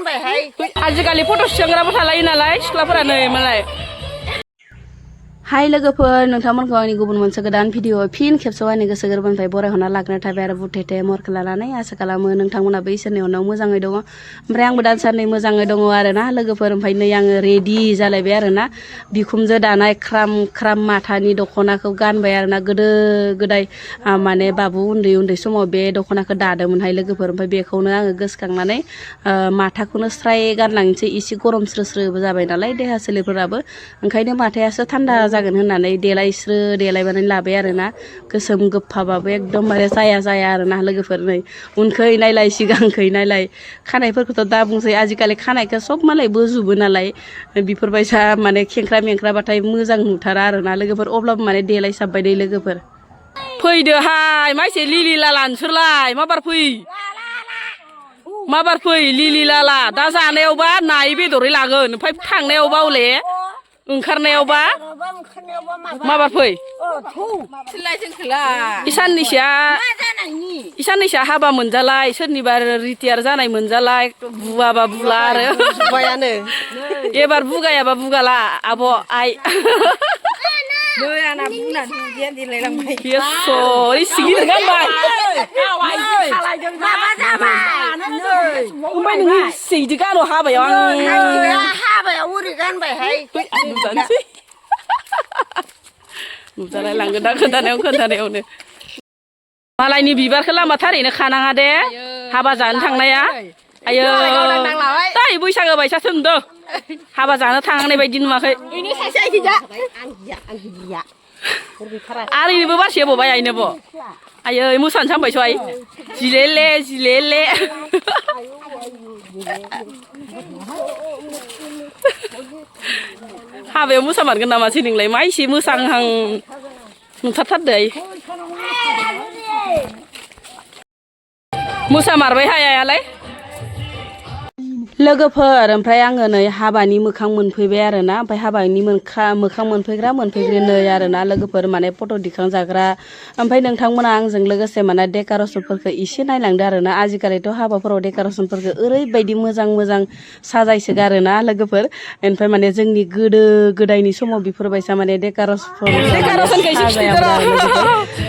गानबायहाय आजिखालि फट' सुखांग्राबो थालायो नालाय सिख्लाफोरा नै मालाय हाय लोगोफोर नोंथांमोनखौ आंनि गुबुन मोनसे गोदान भिडिअ फिन खेबसेयाव आंनि गोसो गोरबोनिफ्राय बरायहरना लाग्रोनाय थाबाय आरो बुथेथे महरखौ लानानै आसा खालामो नोंथांमोनाबो इसोरनि अननायाव मोजाङै दङ ओमफ्राय आंबो दासान्दि मोजाङै दङ आरो ना लोगोफोर ओमफ्राय नै आङो रेडि जालायबाय आरो ना बिखुमजो दानाय ख्राम ख्राम माथानि दख'नाखौ गानबाय आरो ना गोदो गोदाय माने बाबु उन्दै उन्दै समाव बे दख'नाखौ दादोंमोनहाय लोगोफोर ओमफ्राय बेखौनो आङो गोसोखांनानै माथाखौनो स्राय गानलांनोसै एसे गरम स्रो जाबाय नालाय देहा सोलेरफोराबो ओंखायनो माथायासो थान्दा जागोन होननानै देलायस्रो देलायबानानै लाबाय आरो ना गोसोम गोफाबाबो एकदमबारे जाया आरो ना लोगोफोर नै उनखै नायलाय सिगांखै नायलाय खानायफोरखौथ' दा बुंसै आजिखालि खानायखौ सब मालाय बोजुबो नालाय बेफोरबायसा माने खेंख्रा मेंख्राबाथाय मोजां नुथारा आरो ना लोगोफोर अब्लाबो माने देलायसाबबाय दे लोगोफोर फैदोहाय माइसे लिलि लाला नोंसोरलाय माबार फै लिलि लाला दा जानायावबा नायै बेदरै लागोन ओमफ्राय थांनायावबा हले ओंखारनायावबा माबार फै इसाननैसोआ हाबा मोनजालाय सोरनिबा रिटायार जानाय मोनजालाय बुवाबा बुला आरो एबार बुगायाबा बुगाला आब' आइ ओमफ्राय नोङो इसे गानो हाबायाव हाबायाव ओरै गानबायहाय नुजालाय लांगोन दा खोन्थानायावनो मालायनि बिबारखौ लामा थारैनो खानाङा दे हाबा जानो थांनाया आयो दाय बैसागो बायसासो नुदों हाबा जानो थांनाय बायदि नुवाखै आरो इनोबो बारसे बबाय आइनोबो आयै मोसानो सानबायस' आइ जिलेले हाबायाव मोसामारगोन नामासै नोंलाय मा एसे मोसाहां नुथारथारदो मोसामारबाय हायालाय लोगोफोर ओमफ्राय आङो नै हाबानि मोखां मोनफैबाय आरो ना ओमफ्राय हाबानि मोखां मोनफैग्रा नै आरो ना लोगोफोर माने फट' दिखांजाग्रा ओमफ्राय नोंथांमोना आंजों लोगोसे माने डेक'रेसनफोरखौ एसे नायलांदो आरो ना आजिखालिथ' हाबाफोराव डेक'रेसनफोरखौ ओरैबायदि मोजां साजायसोगारो ना लोगोफोर ओमफ्राय माने जोंनि गोदो गोदायनि समाव बेफोरबायसा माने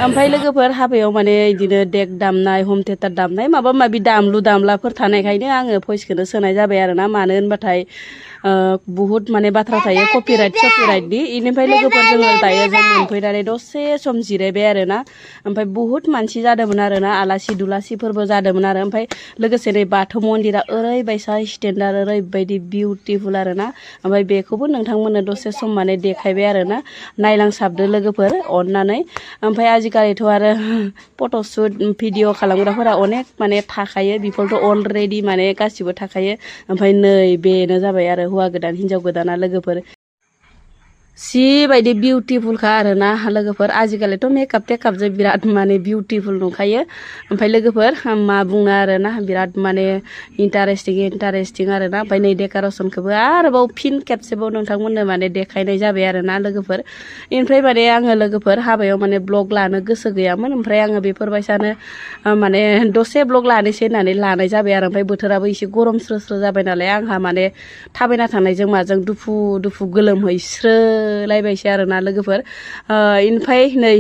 ओमफ्राय लोगोफोर हाबायाव माने बिदिनो देक दामनाय हम थियेटार दामनाय माबा माबि दामलु दामलाफोर थानायखायनो आङो भइसखौनो सोनाय जाबाय आरो ना मानो होनबाथाय बुहुत माने बाथ्रा थायो कपिराइटनि इनिफ्राय लोगोफोर जोङो दायो जों मोनफैनानै दसे सम जिरायबाय आरो ना ओमफ्राय बुहुत मानसि जादोंमोन आरो ना आलासि दुलासिफोरबो जादोंमोन आरो ओमफ्राय लोगोसे नै बाथौ मन्दिरा ओरैबायसा स्टेन्डार्ड ओरैबायदि बिउटिफुल आरो ना ओमफ्राय बेखौबो नोंथांमोननो दसे सम माने देखायबाय आरो ना नायलांसाबदो लोगोफोर अननानै ओमफ्राय आजिखालिथ' आरो फट'शुट भिडिअ खालामग्राफोरा अनेक माने थाखायो बेफोरथ' अलरेडि माने गासिबो थाखायो ओमफ्राय नै बेनो जाबाय आरो हौवा गोदान हिनजाव गोदाना लोगोफोर जिबायदि बिउटिफुलखा आरो ना लोगोफोर आजिखालिथ' मेकआप टेकआपजों बिराद माने बिउटिफुल नुखायो ओमफ्राय लोगोफोर मा बुंनो आरो ना बिराद माने इन्टारेस्टिं आरो ना ओमफ्राय नै डेक'रेसनखौबो आरोबाव फिन खेबसेबाव नोंथांमोननो माने देखायनाय जाबाय आरो ना लोगोफोर ओमफ्राय माने आङो लोगोफोर हाबायाव माने ब्लग लानो गोसो गैयामोन ओमफ्राय आङो बेफोरबायसानो माने दसे ब्लग लानोसै होननानै लानाय जाबाय आरो ओमफ्राय बोथोराबो एसे गरम स्रो जाबाय नालाय आंहा माने थाबायना थांनायजों माजों दुफु गोलोमहैस्रोलायबायसै आरो ना लोगोफोर ओमफ्राय नै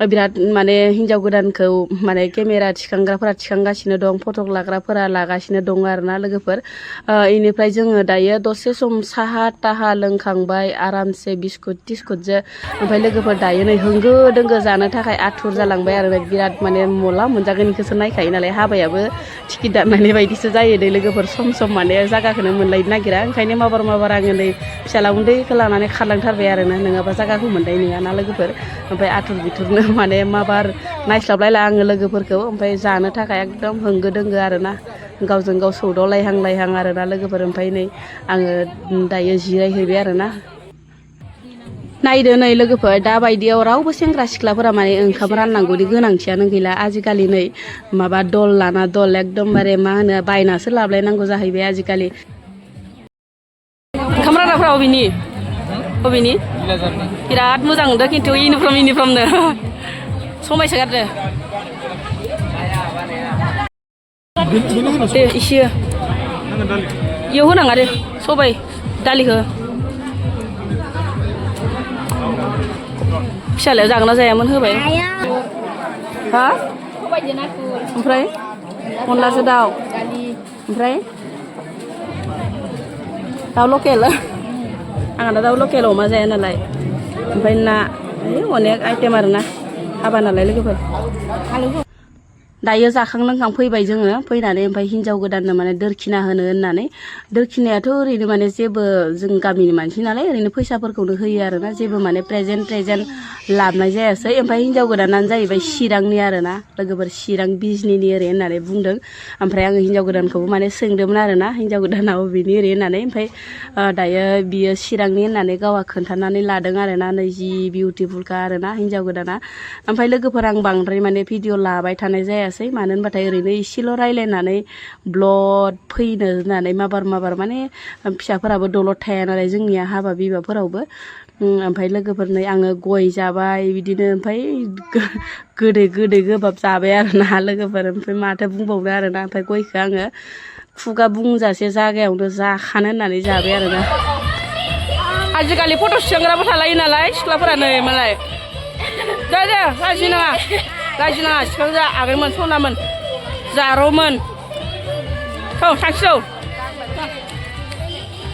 बिराद माने हिनजाव गोदानखौ माने केमेरा थिखांग्राफोरा थिखांगासिनो दं फट' लाग्राफोरा लागासिनो दं आरो ना लोगोफोर इनिफ्राय जोङो दायो दसे सम साहा थाहा लोंखांबाय आरामसे बिस्कुट टिस्कुटजों ओमफ्राय लोगोफोर दायो नै होंगो दोंगो जानो थाखाय आथुर जालांबाय आरो बिराद माने मला मोनजागोन बेखौसो नायखायो नालाय हाबायाबो टिकेट दाननाय बायदिसो जायो दै लोगोफोर सम माने जायगाखौनो मोनलायनो नागिरा ओंखायनो माबार आङो नै फिसाला उन्दैखौ लानानै खारलांथारबाय आरो ना नङाबा जायगाखौ मोननाय नङा ना लोगोफोर ओमफ्राय आथुर बिथुरनो माने माबार नायस्लाबलायला आङो लोगोफोरखौ ओमफ्राय जानो थाखाय एकदम होंगो दोंगो आरो ना गावजों गाव सौदावलायहां आरो ना लोगोफोर ओमफ्राय नै आङो दायो जिरायहैबाय आरो ना नायदो नै लोगोफोर दा बायदियाव रावबो सेंग्रा सिख्लाफोरा माने ओंखाम राननांगौनि गोनांथियानो गैला आजिखालि नै माबा दल लाना दल एकदमबारे मा होनो बायनासो लाबलायनांगौ जाहैबाय आजिखालि ओंखाम रानग्राफ्रा अबेनि बिराद मोजां नुदों खिन्थु इउनिफर्मनो समायसोगारदो दे इसे इयाव होनाङा दे सबाय दालिखौ फिसालाया जागोन ना जायामोन होबाय हा ओमफ्राय अनलाजों दाउ ओमफ्राय दाउ लकेल आंहा दाउ लकेल अमा जाया नालाय ओमफ्राय ना अनेक आइटेम आरोना हाबा नालाय लोगोफोर दायो जाखां लोंखां फैबाय जोङो फैनानै ओमफ्राय हिन्जाव गोदाननो माने दोरखिना होनो होननानै दोरखिनायाथ' ओरैनो माने जेबो जों गामिनि मानसि नालाय ओरैनो फैसाफोरखौनो होयो आरोना जेबो माने प्रेजेन्ट लाबनाय जायासै ओमफ्राय हिन्जाव गोदानानो जाहैबाय चिरांनि आरोना लोगोफोर चिरां बिजनिनि ओरै होननानै बुंदों ओमफ्राय आङो हिन्जाव गोदानखौबो माने सोंदोंमोन आरोना हिन्जाव गोदाना बबेनि ओरै होननानै ओमफ्राय दायो बियो चिरांनि होननानै गावहा खोन्थानानै लादों आरोना नै जि बिउटिफुलखा आरोना हिन्जाव गोदाना ओमफ्राय लोगोफोर आं बांद्राय माने भिडिअ लाबाय थानाय जायासै मानो होनबाथाय ओरैनो एसेल' रायलायनानै ब्लड फैनो होननानै माबार माने फिसाफोराबो दलद थाया नालाय जोंनिया हाबा बिबाफोरावबो ओमफ्राय लोगोफोरनो आङो गय जाबाय बिदिनो ओमफ्राय गोदै गोबाब जाबाय आरोना लोगोफोर ओमफ्राय माथो बुंबावनो आरोना ओमफ्राय गयखौ आङो खुगा बुंजासे जागायावनो जाखानो होननानै जाबाय आरोना आजिखालि फट' सुखांग्राबो थालायो नालाय सिख्लाफोरा नै मालाय दे गाज्रि नाङा सिख्ला आगैमोन सनामोन जारौमोन थांसै